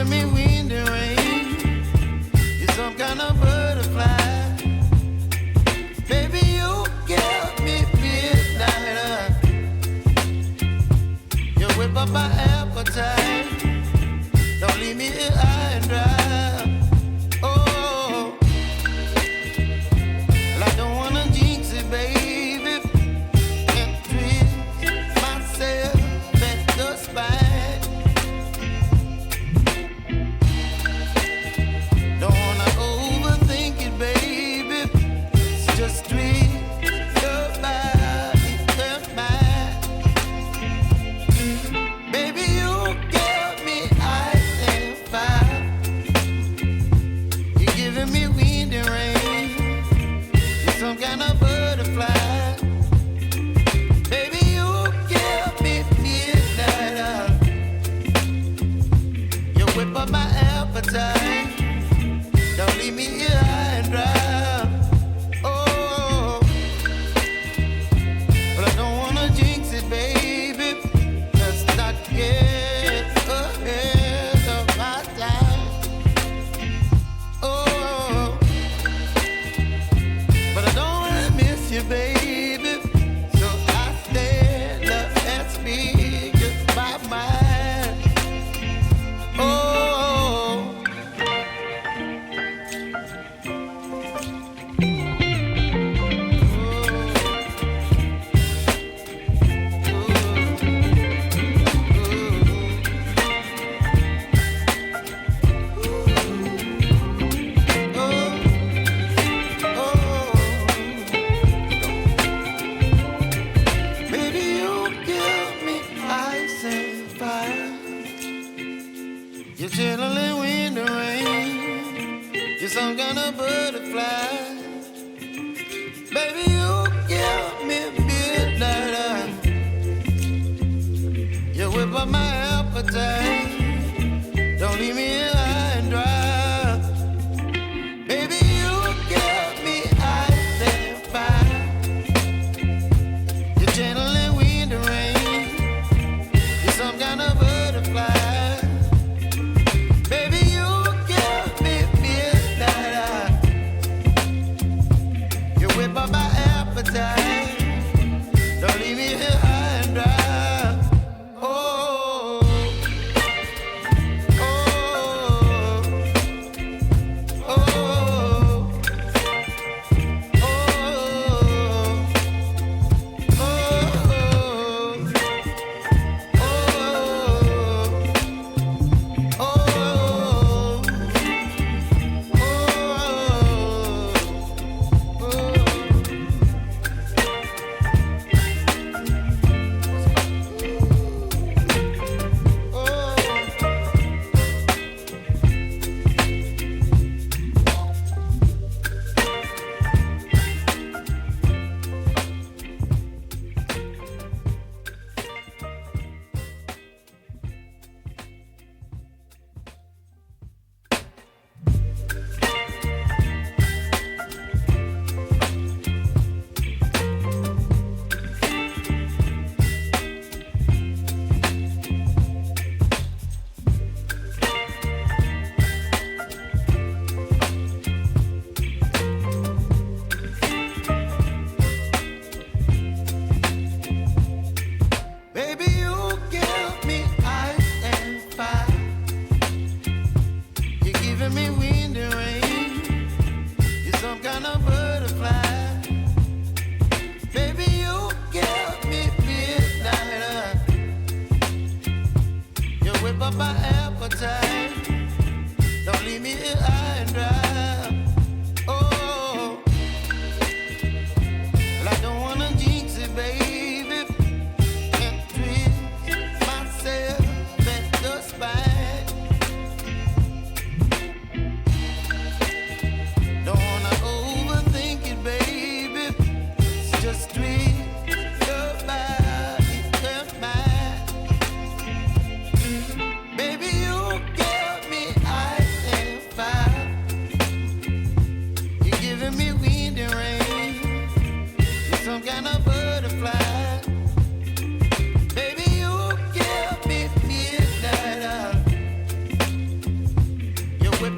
giving me wind and rain. You're some kind of butterfly. Baby, you give me midnight. You whip up my appetite. Don't leave me here high and dry. Oh, well, I don't wanna jinx it, baby. And twist myself at the spine. Don't wanna overthink it, baby. It's just twist your body and mine. Baby, you give me ice and fire. You're giving me wind and rain. You're some kind of butterfly. Baby, you give me midnight. You whip up my appetite. Don't leave me here high and dry. Oh, but I don't wanna jinx it, baby. Let's not get ahead of my time. Oh, but I don't wanna miss you, baby. So I stand up and speak just my mind. Oh. Baby, you give me ice and fire. You're chilling wind and rain. You're some kind of butterfly. Baby, you give me midnight. You whip up my appetite. Don't leave me here high and dry. Baby, you give me ice and fire. You're channeling wind and rain. You're some kind of butterfly. Baby, you give me midnight. You whip up my appetite. Don't leave me here high and dry. Oh.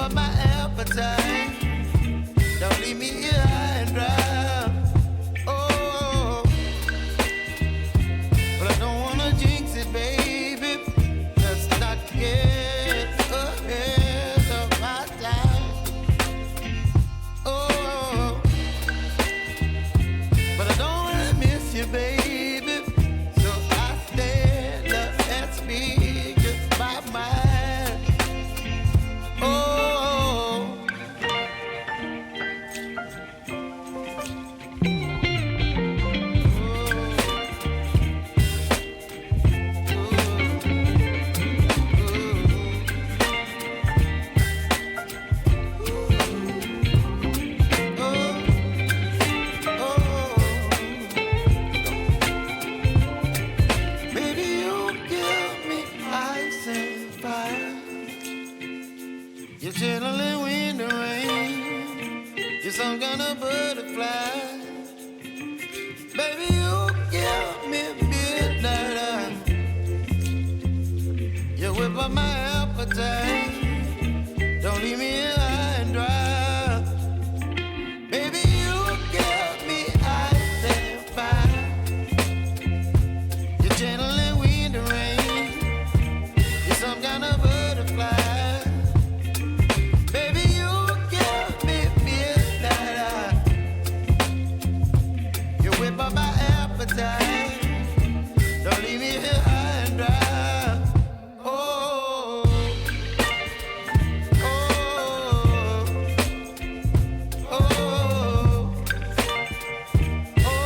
up my appetite. Don't leave me here high and dry. Oh, but I don't wanna jinx it, baby. Let's not get ahead of my time. Oh, but I don't wanna miss you, baby. So I stand up and speak my mind. Oh. Baby, you give me ice and fire. You're chilling wind and rain. You're some kind of butterfly. Baby, you give me midnight eye. You whip up my appetite. Don't leave me here high and dry. Baby, you give me ice and fire. You're channeling wind and rain. You're some kind of butterfly. Baby, you give me midnight eye. You whip up my appetite. Don't leave me here high and dry. Oh, oh, oh, oh,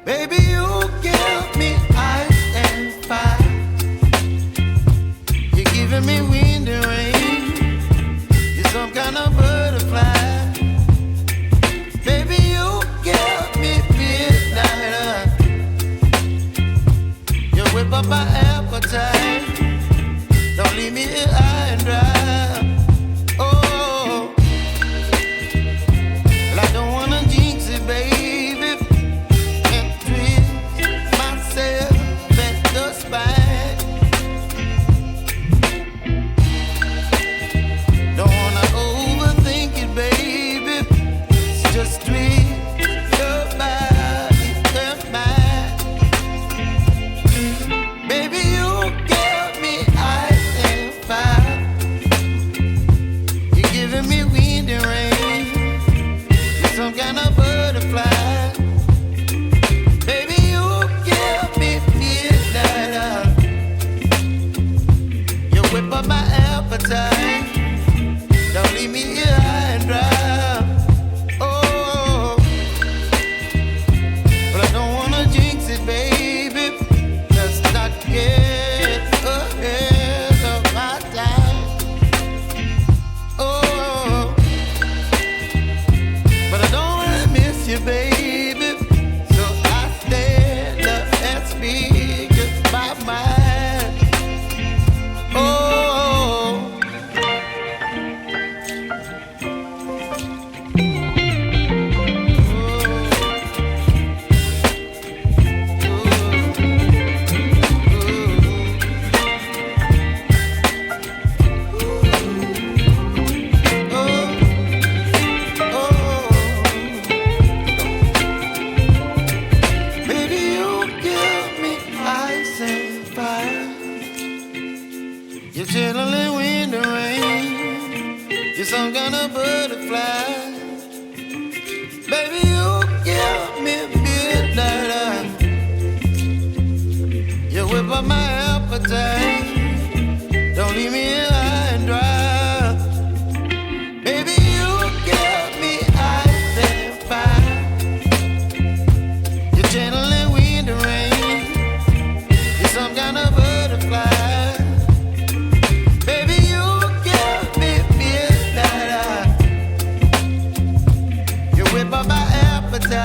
baby, you give me ice and fire. You're giving me wind and rain. You're some kind of butterfly. Baby, you give me midnight eye. You whip up my appetite. Don't leave me here high and dry. Oh, well, I don't wanna jinx it, baby. And twist myself at the spine. Don't wanna overthink it, baby. It's just twist your body and mine. Baby, you give me ice and fire. whip up my appetite. Don't leave me here high and dry. Baby, you give me ice and fire. You're gentle and wind and rain. You're some kind of butterfly. Baby, you give me midnight. You whip up my appetite.